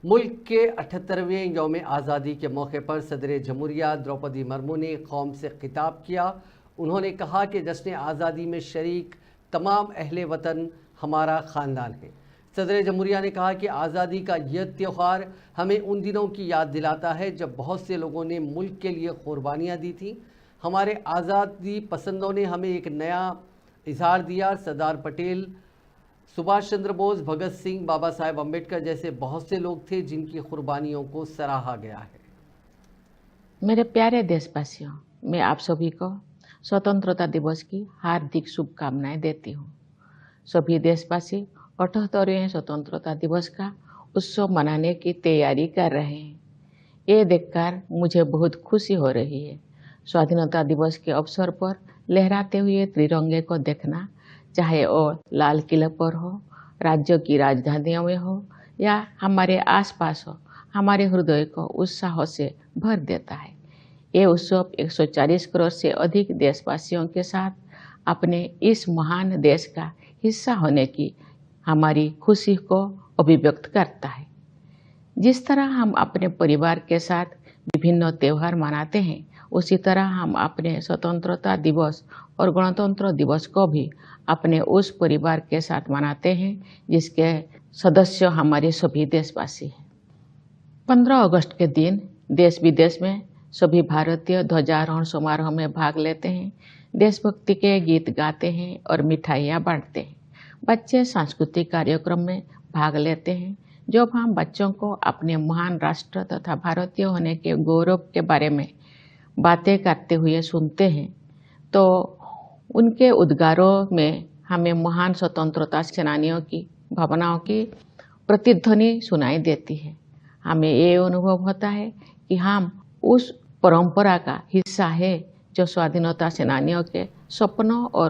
मुल्क के 78वें यौम आज़ादी के मौके पर सदर जमहूरिया द्रौपदी मुर्मू ने कौम से खिताब किया। उन्होंने कहा कि जश्न आज़ादी में शरीक तमाम अहले वतन हमारा ख़ानदान है। सदर जमहूरिया ने कहा कि आज़ादी का यह त्यौहार हमें उन दिनों की याद दिलाता है जब बहुत से लोगों ने मुल्क के लिए क़ुरबानियाँ दी थीं। हमारे आज़ादी पसंदों ने हमें एक नया इज़हार दिया। सरदार पटेल, सुभाष चंद्र बोस, भगत सिंह, बाबा साहेब अम्बेडकर जैसे बहुत से लोग थे जिनकी कुर्बानियों को सराहा गया है। मेरे प्यारे देशवासियों, मैं आप सभी को स्वतंत्रता दिवस की हार्दिक शुभकामनाएं देती हूँ। सभी देशवासी 78वें स्वतंत्रता दिवस का उत्सव मनाने की तैयारी कर रहे हैं। ये देखकर मुझे बहुत खुशी हो रही है। स्वाधीनता दिवस के अवसर पर लहराते हुए तिरंगे को देखना, चाहे वो लाल किले पर हो, राज्यों की राजधानियों में हो या हमारे आसपास हो, हमारे हृदय को उत्साह से भर देता है। ये उत्सव 140 करोड़ से अधिक देशवासियों के साथ अपने इस महान देश का हिस्सा होने की हमारी खुशी को अभिव्यक्त करता है। जिस तरह हम अपने परिवार के साथ विभिन्न त्यौहार मनाते हैं, उसी तरह हम अपने स्वतंत्रता दिवस और गणतंत्र दिवस को भी अपने उस परिवार के साथ मनाते हैं जिसके सदस्य हमारे सभी देशवासी हैं। 15 अगस्त के दिन देश विदेश में सभी भारतीय ध्वजारोहण समारोह में भाग लेते हैं, देशभक्ति के गीत गाते हैं और मिठाइयाँ बांटते हैं। बच्चे सांस्कृतिक कार्यक्रम में भाग लेते हैं। जब हम बच्चों को अपने महान राष्ट्र तथा भारतीय होने के गौरव के बारे में बातें करते हुए सुनते हैं, तो उनके उद्गारों में हमें महान स्वतंत्रता सेनानियों की भावनाओं की प्रतिध्वनि सुनाई देती है। हमें ये अनुभव होता है कि हम उस परंपरा का हिस्सा है जो स्वाधीनता सेनानियों के सपनों और